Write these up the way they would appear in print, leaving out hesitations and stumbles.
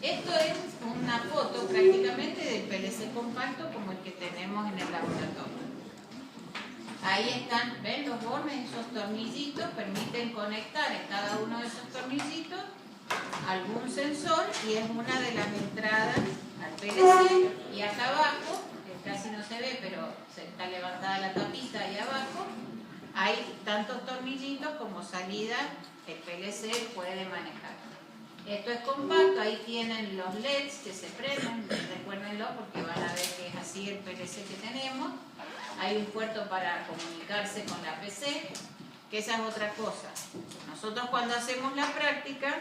Esto es una foto prácticamente del PLC compacto como el que tenemos en el laboratorio. Ahí están, ven los bornes, esos tornillitos permiten conectar en cada uno de esos tornillitos algún sensor y es una de las entradas al PLC. Y acá abajo, que casi no se ve pero se está levantada la tapita ahí abajo, hay tantos tornillitos como salida el PLC puede manejar. Esto es compacto, ahí tienen los LEDs que se prenden, recuérdenlo porque van a ver que es así el PLC que tenemos. Hay un puerto para comunicarse con la PC, que esa es otra cosa. Nosotros cuando hacemos la práctica,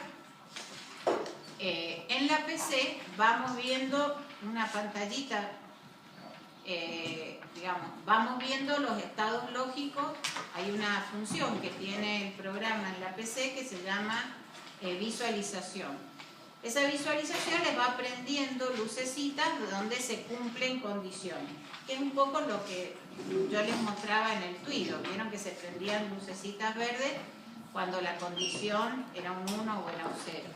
en la PC vamos viendo una pantallita, digamos, vamos viendo los estados lógicos. Hay una función que tiene el programa en la PC que se llama visualización. Esa visualización les va prendiendo lucecitas donde se cumplen condiciones, que es un poco lo que yo les mostraba en el Twido. Vieron que se prendían lucecitas verdes cuando la condición era un 1 o era un 0.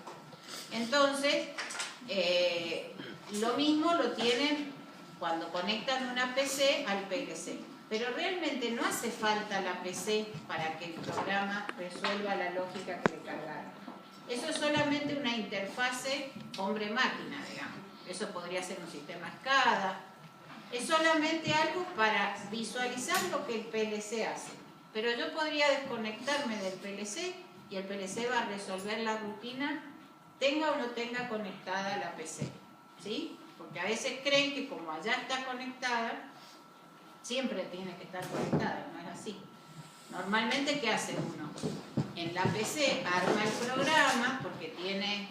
Entonces, lo mismo lo tienen cuando conectan una PC al PLC. Pero realmente no hace falta la PC para que el programa resuelva la lógica que le cargaron. Eso es solamente una interfase hombre-máquina, digamos. Eso podría ser un sistema SCADA. Es solamente algo para visualizar lo que el PLC hace. Pero yo podría desconectarme del PLC y el PLC va a resolver la rutina, tenga o no tenga conectada la PC. ¿Sí? Porque a veces creen que como allá está conectada, siempre tiene que estar conectada, no es así. Normalmente, ¿qué hace uno? En la PC arma el programa porque tiene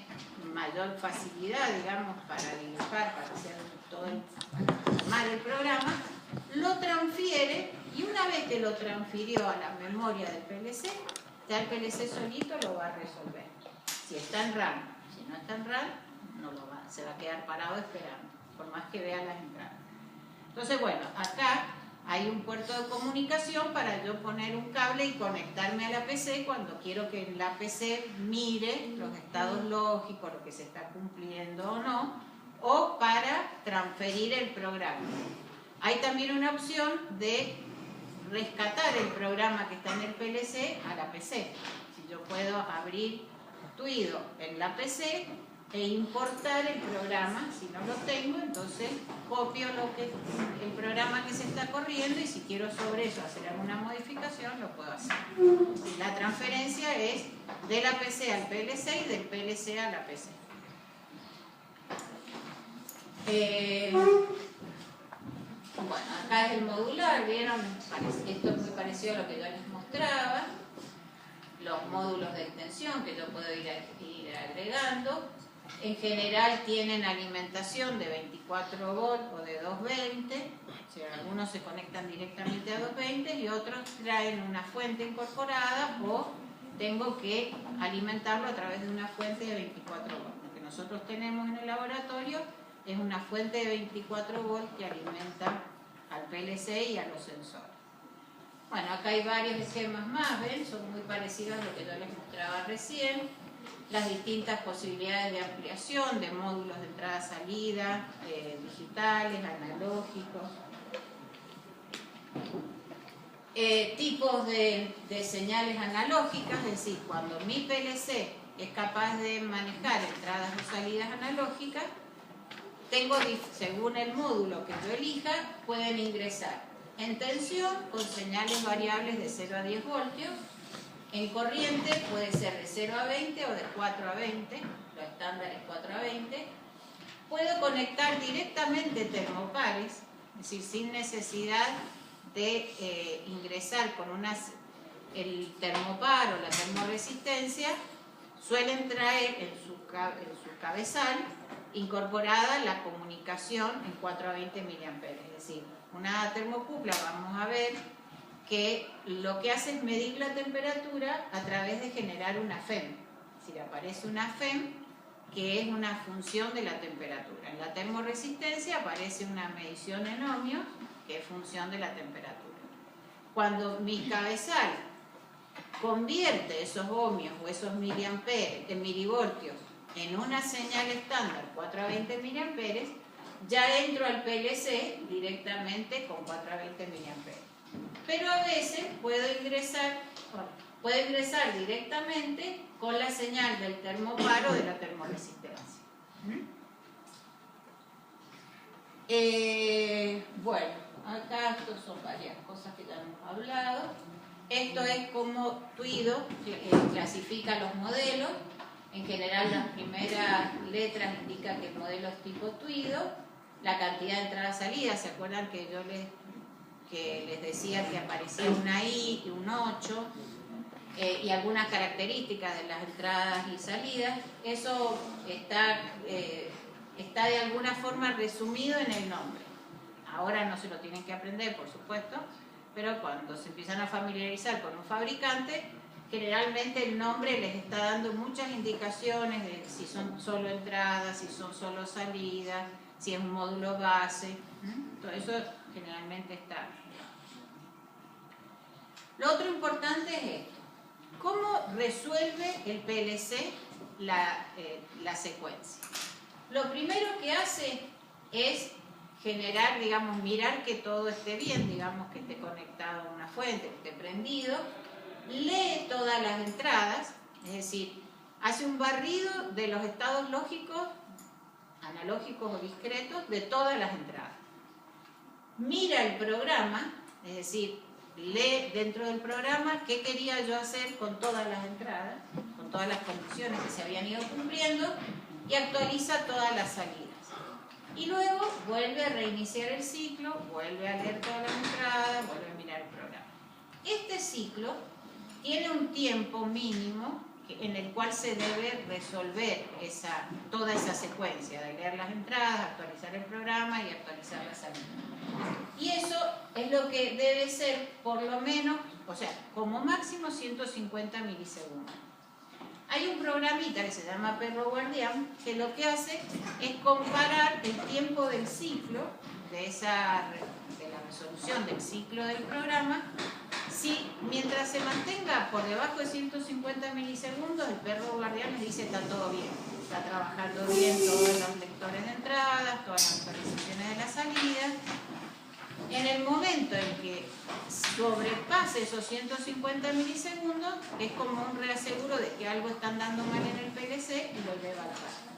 mayor facilidad, digamos, para dibujar, para hacer todo para armar el programa, lo transfiere y una vez que lo transfirió a la memoria del PLC, ya el PLC solito lo va a resolver. Si está en RAM, si no está en RAM, no lo va, se va a quedar parado esperando, por más que vea las entradas. Entonces, bueno, acá hay un puerto de comunicación para yo poner un cable y conectarme a la PC cuando quiero que la PC mire los estados lógicos, lo que se está cumpliendo o no, o para transferir el programa. Hay también una opción de rescatar el programa que está en el PLC a la PC. Si yo puedo abrir Twido en la PC e importar el programa, si no lo tengo, entonces copio el programa que se está corriendo y si quiero sobre eso hacer alguna modificación, lo puedo hacer. La transferencia es de la PC al PLC y del PLC a la PC. Bueno, acá es el modular, ¿vieron? Esto es muy parecido a lo que yo les mostraba. Los módulos de extensión que yo puedo ir agregando. En general tienen alimentación de 24 volts o de 220, o sea, algunos se conectan directamente a 220 y otros traen una fuente incorporada o tengo que alimentarlo a través de una fuente de 24 volts. Lo que nosotros tenemos en el laboratorio es una fuente de 24 volts que alimenta al PLC y a los sensores. Bueno, acá hay varios esquemas más, ¿ven? Son muy parecidos a lo que yo les mostraba recién. Las distintas posibilidades de ampliación de módulos de entrada-salida, digitales, analógicos. Tipos de señales analógicas, es decir, cuando mi PLC es capaz de manejar entradas o salidas analógicas, según el módulo que yo elija, pueden ingresar en tensión con señales variables de 0 a 10 voltios. En corriente puede ser de 0 a 20 o de 4 a 20, lo estándar es 4 a 20. Puedo conectar directamente termopares, es decir, sin necesidad de ingresar con el termopar o la termoresistencia. Suelen traer en su cabezal incorporada la comunicación en 4 a 20 mA, es decir, una termocupla, vamos a ver que lo que hace es medir la temperatura a través de generar una FEM. Es decir, aparece una FEM que es una función de la temperatura. En la termoresistencia aparece una medición en ohmios que es función de la temperatura. Cuando mi cabezal convierte esos ohmios o esos milivoltios en una señal estándar 4 a 20 mA, ya entro al PLC directamente con 4 a 20 mA. Pero a veces puedo ingresar directamente con la señal del termoparo de la termoresistencia. Bueno, acá estos son varias cosas que ya hemos hablado. Esto es como Tuido clasifica los modelos. En general las primeras letras indican que el modelo es tipo Tuido. La cantidad de entradas-salidas, ¿se acuerdan que yo les decía que aparecía una I y un 8? Y algunas características de las entradas y salidas? Eso está de alguna forma resumido en el nombre. Ahora no se lo tienen que aprender, por supuesto, pero cuando se empiezan a familiarizar con un fabricante, generalmente el nombre les está dando muchas indicaciones de si son solo entradas, si son solo salidas, si es un módulo base. Todo eso generalmente está. Lo otro importante es esto. ¿Cómo resuelve el PLC la secuencia? Lo primero que hace es generar, digamos, mirar que todo esté bien, digamos, que esté conectado a una fuente, que esté prendido, lee todas las entradas, es decir, hace un barrido de los estados lógicos, analógicos o discretos, de todas las entradas. Mira el programa, es decir, lee dentro del programa qué quería yo hacer con todas las entradas, con todas las condiciones que se habían ido cumpliendo, y actualiza todas las salidas. Y luego vuelve a reiniciar el ciclo, vuelve a leer todas las entradas, vuelve a mirar el programa. Este ciclo tiene un tiempo mínimo en el cual se debe resolver toda esa secuencia de leer las entradas, actualizar el programa y actualizar la salida. Y eso es lo que debe ser por lo menos, o sea, como máximo 150 milisegundos. Hay un programita que se llama Perro Guardián que lo que hace es comparar el tiempo del ciclo, de la resolución del ciclo del programa. Si mientras se mantenga por debajo de 150 milisegundos, el Perro Guardián le dice está todo bien, está trabajando bien todos los lectores de entradas, todas las actualizaciones de la salida. En el momento en que sobrepase esos 150 milisegundos, es como un reaseguro de que algo está andando mal en el PLC y lo eleva a la barra.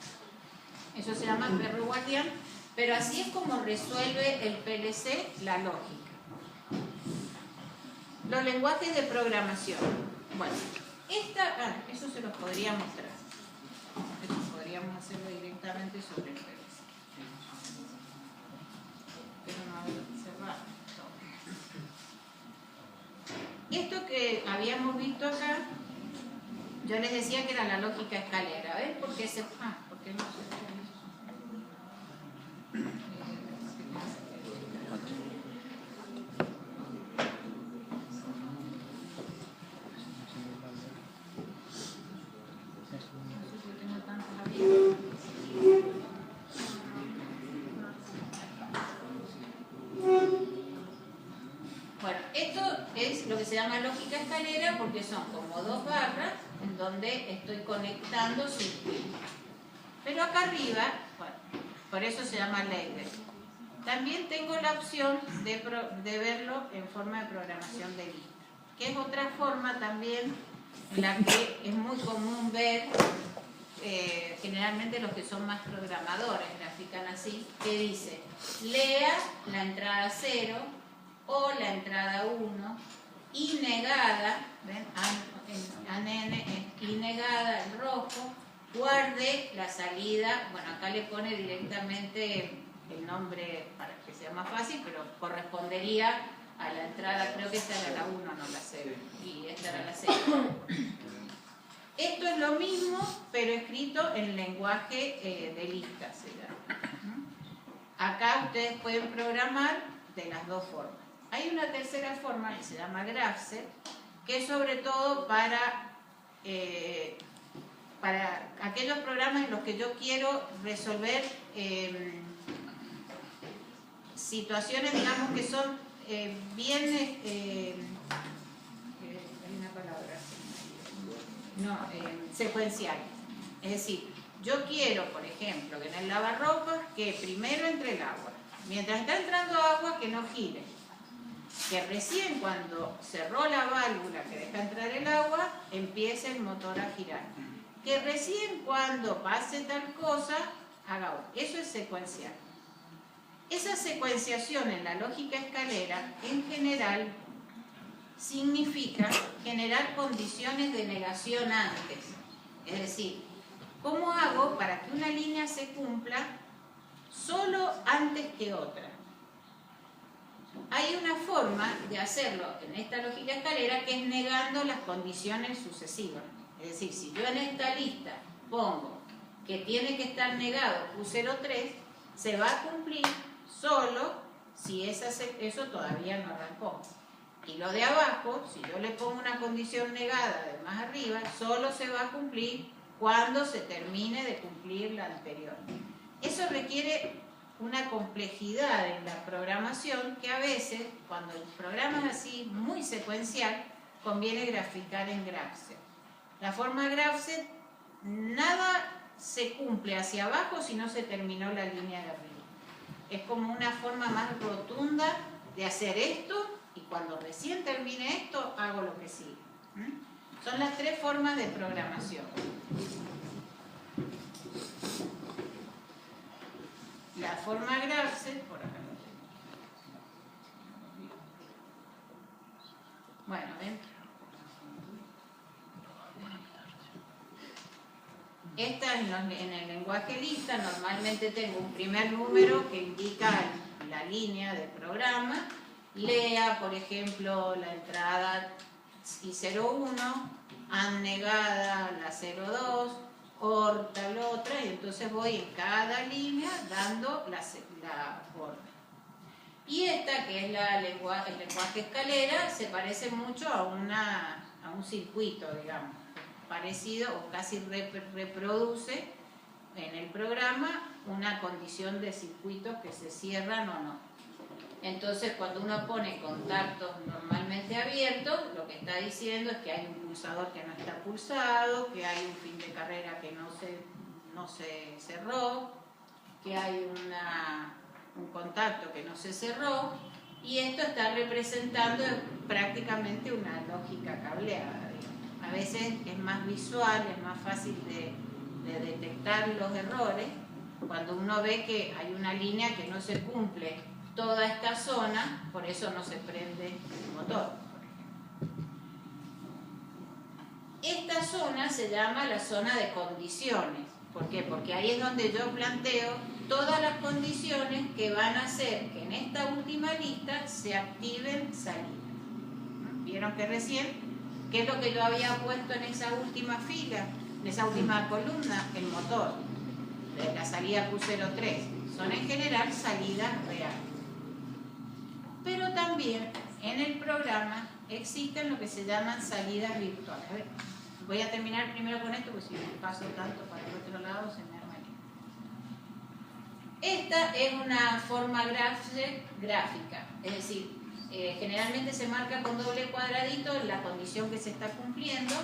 Eso se llama Perro Guardián, pero así es como resuelve el PLC la lógica. Los lenguajes de programación. Bueno, eso se los podría mostrar. Eso podríamos hacerlo directamente sobre el PLC. Pero no haberlo cerrado. Esto que habíamos visto acá, yo les decía que era la lógica escalera. ¿Ves? ¿Por qué ¿por qué no se se llama lógica escalera porque son como dos barras en donde estoy conectando circuitos. Pero acá arriba, bueno, por eso se llama Leibniz. También tengo la opción de verlo en forma de programación de lista, que es otra forma también en la que es muy común ver, generalmente los que son más programadores grafican así, que dice, lea la entrada 0 o la entrada 1, y negada, ¿ven? Y negada el rojo, guarde la salida, bueno, acá le pone directamente el nombre para que sea más fácil, pero correspondería a la entrada, creo que esta era la 1, no la 0, y esta era la 0. Esto es lo mismo, pero escrito en lenguaje de lista, se llama. Acá ustedes pueden programar de las dos formas. Hay una tercera forma que se llama Grafset, que es sobre todo para aquellos programas en los que yo quiero resolver situaciones, digamos, que son bien... hay una palabra. No, secuenciales. Es decir, yo quiero, por ejemplo, que en el lavarropas, que primero entre el agua. Mientras está entrando agua, que no gire. Que recién cuando cerró la válvula que deja entrar el agua, empiece el motor a girar. Que recién cuando pase tal cosa, haga otra. Eso es secuencial. Esa secuenciación en la lógica escalera, en general, significa generar condiciones de negación antes. Es decir, ¿cómo hago para que una línea se cumpla solo antes que otra? Hay una forma de hacerlo en esta lógica escalera que es negando las condiciones sucesivas. Es decir, si yo en esta lista pongo que tiene que estar negado Q03, se va a cumplir solo si eso todavía no arrancó. Y lo de abajo, si yo le pongo una condición negada de más arriba, solo se va a cumplir cuando se termine de cumplir la anterior. Eso requiere una complejidad en la programación que a veces, cuando el programa es así muy secuencial, conviene graficar en Graph-Z. La forma Graph-Z, nada se cumple hacia abajo si no se terminó la línea de arriba. Es como una forma más rotunda de hacer esto, y cuando recién termine esto, hago lo que sigue. Son las tres formas de programación. La forma Graph-Z, por acá lo tengo. Bueno, ven. Esta en el lenguaje lista, normalmente tengo un primer número que indica la línea del programa. Lea, por ejemplo, la entrada I01, AND negada la 02, OR tal otra, y entonces voy en cada línea dando la orden. Y esta, que es el lenguaje escalera, se parece mucho a un circuito, digamos, parecido o casi reproduce en el programa una condición de circuitos que se cierran o no. Entonces, cuando uno pone contactos normalmente abiertos, lo que está diciendo es que hay un pulsador que no está pulsado, que hay un fin de carrera que no se cerró, que hay un contacto que no se cerró, y esto está representando prácticamente una lógica cableada, digamos. A veces es más visual, es más fácil de detectar los errores cuando uno ve que hay una línea que no se cumple toda esta zona, por eso no se prende el motor, por ejemplo. Esta zona se llama la zona de condiciones. ¿Por qué? Porque ahí es donde yo planteo todas las condiciones que van a hacer que en esta última lista se activen salidas. ¿Vieron que recién? ¿Qué es lo que yo había puesto en esa última fila, en esa última columna? El motor de la salida Q03. Son en general salidas reales. Pero también en el programa existen lo que se llaman salidas virtuales. A ver, voy a terminar primero con esto, porque si me paso tanto para el otro lado se me arma el... Esta es una forma gráfica, es decir, generalmente se marca con doble cuadradito la condición que se está cumpliendo.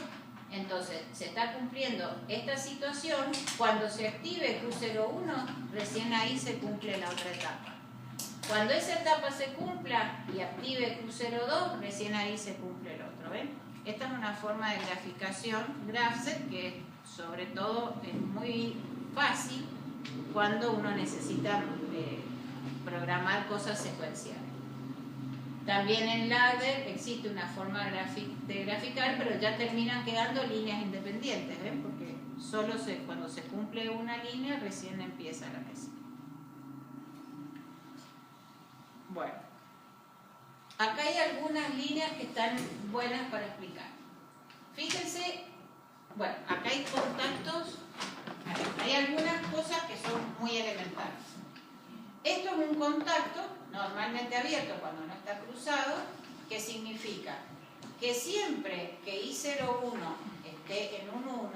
Entonces, se está cumpliendo esta situación, cuando se active Q01, recién ahí se cumple la otra etapa. Cuando esa etapa se cumpla y active Q02, recién ahí se cumple el otro, ¿ven? Esta es una forma de graficación Graph-Z que sobre todo es muy fácil cuando uno necesita programar cosas secuenciales. También en ladder existe una forma de graficar, pero ya terminan quedando líneas independientes, ¿ven? Porque solo cuando se cumple una línea recién empieza la que sigue. Bueno, acá hay algunas líneas que están buenas para explicar. Fíjense, bueno, acá hay contactos, hay algunas cosas que son muy elementales. Esto es un contacto normalmente abierto cuando no está cruzado, que significa que siempre que I01 esté en un 1,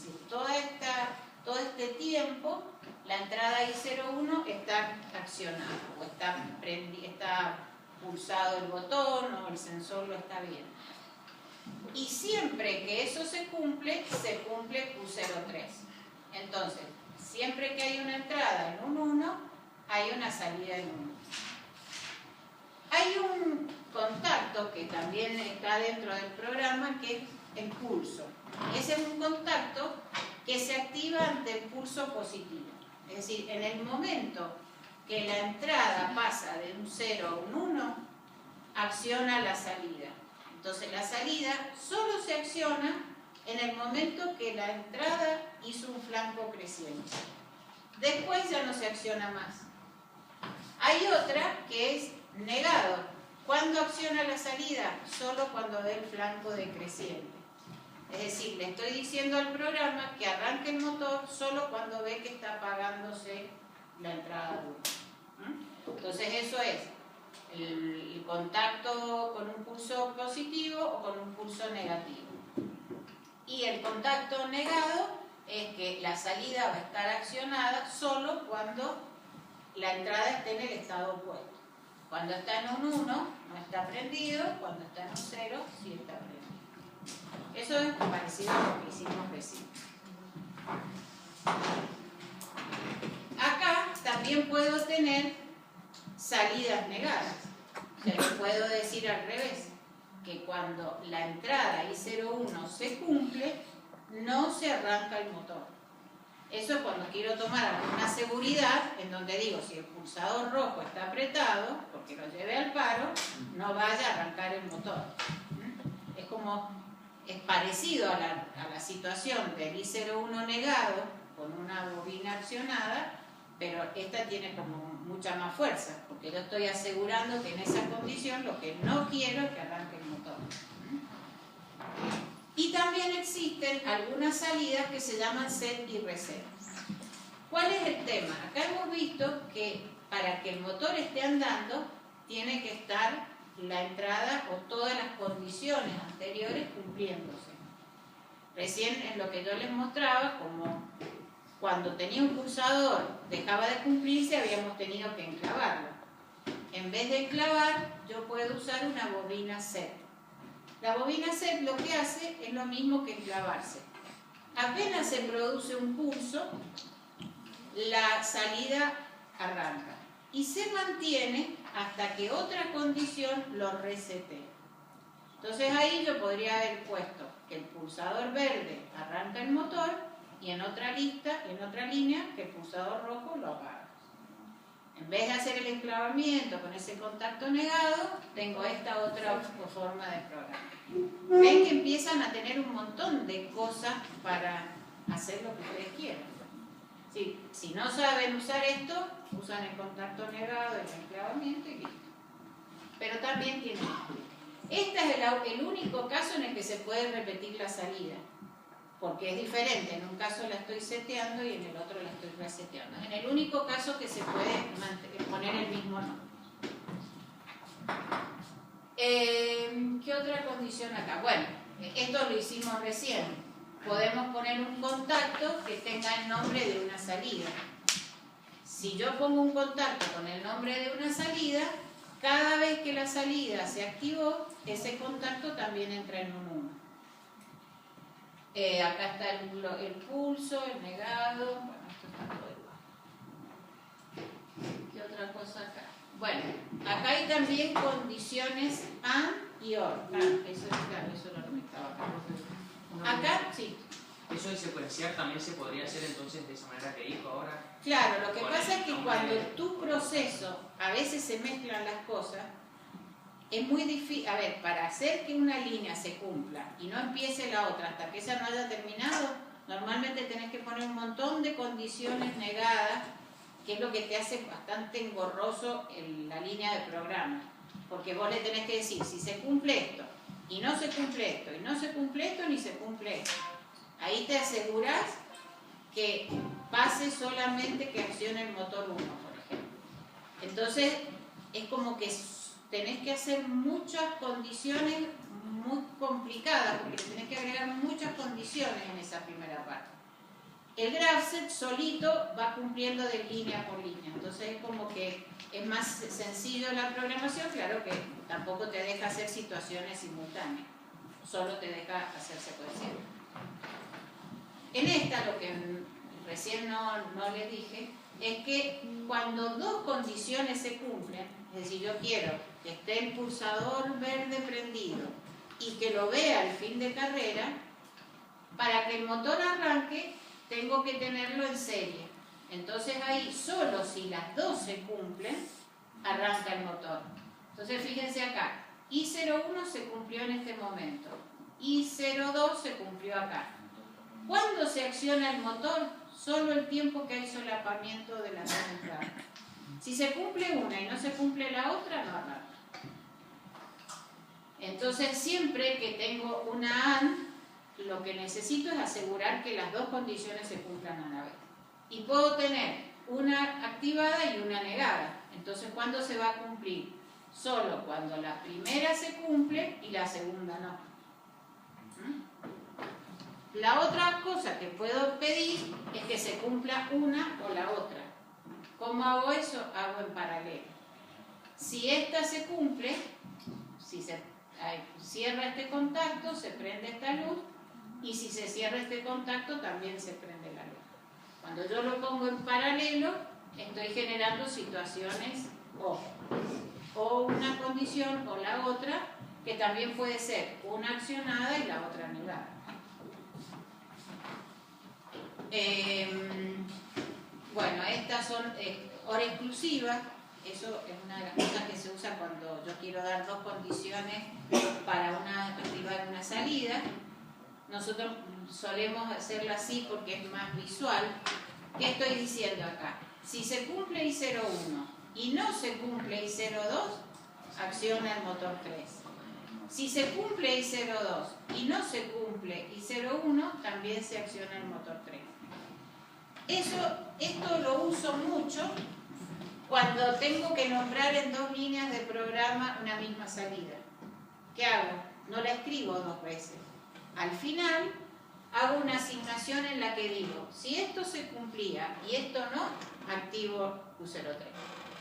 si todo este tiempo la entrada I01 está accionada o está pulsado el botón o el sensor lo está viendo. Y siempre que eso se cumple Q03. Entonces, siempre que hay una entrada en un 1, hay una salida en un 1. Hay un contacto que también está dentro del programa, que es el pulso. Ese es un contacto que se activa ante el pulso positivo. Es decir, en el momento que la entrada pasa de un 0 a un 1, acciona la salida. Entonces la salida solo se acciona en el momento que la entrada hizo un flanco creciente. Después ya no se acciona más. Hay otra que es negado. ¿Cuándo acciona la salida? Solo cuando ve el flanco decreciente. Es decir, le estoy diciendo al programa que arranque el motor solo cuando ve que está apagándose la entrada 1. Entonces eso es el contacto con un pulso positivo o con un pulso negativo. Y el contacto negado es que la salida va a estar accionada solo cuando la entrada esté en el estado opuesto. Cuando está en un 1 no está prendido, cuando está en un 0 sí está prendido. Eso es parecido a lo que hicimos recién. Acá también puedo tener salidas negadas. Se lo puedo decir al revés, que cuando la entrada I01 se cumple, no se arranca el motor. Eso es cuando quiero tomar alguna seguridad, en donde digo, si el pulsador rojo está apretado, porque lo llevé al paro, no vaya a arrancar el motor. Es parecido a la situación del I01 negado, con una bobina accionada, pero esta tiene como mucha más fuerza, porque yo estoy asegurando que en esa condición lo que no quiero es que arranque el motor. Y también existen algunas salidas que se llaman set y reset. ¿Cuál es el tema? Acá hemos visto que para que el motor esté andando, tiene que estar la entrada o todas las condiciones anteriores cumpliéndose. Recién en lo que yo les mostraba, como cuando tenía un pulsador dejaba de cumplirse, habíamos tenido que enclavarlo. En vez de enclavar, yo puedo usar una bobina set. La bobina set lo que hace es lo mismo que enclavarse. Apenas se produce un pulso, la salida arranca y se mantiene hasta que otra condición lo resete. Entonces ahí yo podría haber puesto que el pulsador verde arranca el motor y en otra línea, que el pulsador rojo lo apaga. En vez de hacer el enclavamiento con ese contacto negado, tengo esta otra forma de programa. Ven que empiezan a tener un montón de cosas para hacer lo que ustedes quieran. Si no saben usar esto, usan el contacto negado, el enclavamiento y listo. Pero también tienen. Este es el único caso en el que se puede repetir la salida, porque es diferente. En un caso la estoy seteando y en el otro la estoy reseteando. Es en el único caso que se puede poner el mismo nombre. ¿Qué otra condición acá? Bueno, esto lo hicimos recién. Podemos poner un contacto que tenga el nombre de una salida. Si yo pongo un contacto con el nombre de una salida, cada vez que la salida se activó, ese contacto también entra en un 1. Acá está el pulso, el negado. Bueno, esto está todo igual. ¿Qué otra cosa acá? Bueno, acá hay también condiciones AND y OR. Eso es lo que me estaba acá. Acá, sí. Eso de secuenciar también se podría hacer entonces de esa manera que dijo ahora. Claro, lo que pasa es que cuando tu proceso a veces se mezclan las cosas, es muy difícil. A ver, para hacer que una línea se cumpla y no empiece la otra hasta que esa no haya terminado, normalmente tenés que poner un montón de condiciones negadas, que es lo que te hace bastante engorroso la línea de programa. Porque vos le tenés que decir, si se cumple esto, y no se cumple esto, y no se cumple esto, ni se cumple esto. Ahí te aseguras que pase solamente que accione el motor 1, por ejemplo. Entonces, es como que tenés que hacer muchas condiciones muy complicadas, porque tenés que agregar muchas condiciones en esa primera parte. El GraphSet solito va cumpliendo de línea por línea, entonces es como que es más sencillo la programación, claro que tampoco te deja hacer situaciones simultáneas, solo te deja hacer secuencial. En esta recién no les dije, es que cuando dos condiciones se cumplen, es decir, yo quiero que esté el pulsador verde prendido y que lo vea al fin de carrera, para que el motor arranque tengo que tenerlo en serie. Entonces ahí, solo si las dos se cumplen, arranca el motor. Entonces fíjense acá, I01 se cumplió en este momento, I02 se cumplió acá. ¿Cuándo se acciona el motor? Solo el tiempo que hay solapamiento de las dos entradas. Si se cumple una y no se cumple la otra, no arranca. Entonces siempre que tengo una AND, lo que necesito es asegurar que las dos condiciones se cumplan a la vez. Y puedo tener una activada y una negada. Entonces, ¿cuándo se va a cumplir? Solo cuando la primera se cumple y la segunda no. La otra cosa que puedo pedir es que se cumpla una o la otra. ¿Cómo hago eso? Hago en paralelo. Si esta se cumple, si se cierra este contacto, se prende esta luz, y si se cierra este contacto, también se prende la luz. Cuando yo lo pongo en paralelo, estoy generando situaciones o una condición o la otra, que también puede ser una accionada y la otra negada. Bueno, estas son hora exclusiva. Eso es una de las cosas que se usa cuando yo quiero dar dos condiciones para activar una salida. Nosotros solemos hacerla así porque es más visual. ¿Qué estoy diciendo acá? Si se cumple I01 y no se cumple I02, acciona el motor 3. Si se cumple I02 y no se cumple I01, también se acciona el motor 3. Esto lo uso mucho cuando tengo que nombrar en dos líneas de programa una misma salida. ¿Qué hago? No la escribo dos veces. Al final hago una asignación en la que digo, si esto se cumplía y esto no, activo U03.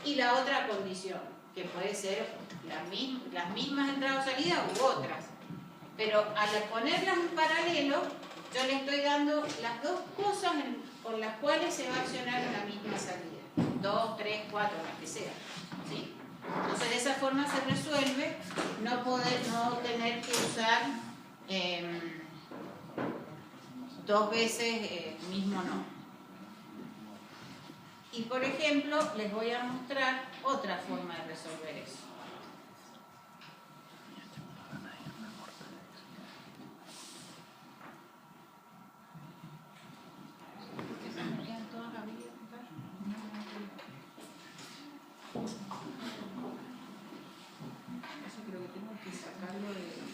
Y la otra condición, que puede ser las mismas entradas o salidas u otras. Pero al ponerlas en paralelo, yo le estoy dando las dos cosas con las cuales se va a accionar la misma salida. 2, 3, 4, las que sean. ¿Sí? Entonces de esa forma se resuelve no tener que usar dos veces mismo no. Y por ejemplo, les voy a mostrar otra forma de resolver eso. Eso creo que tengo que sacarlo de...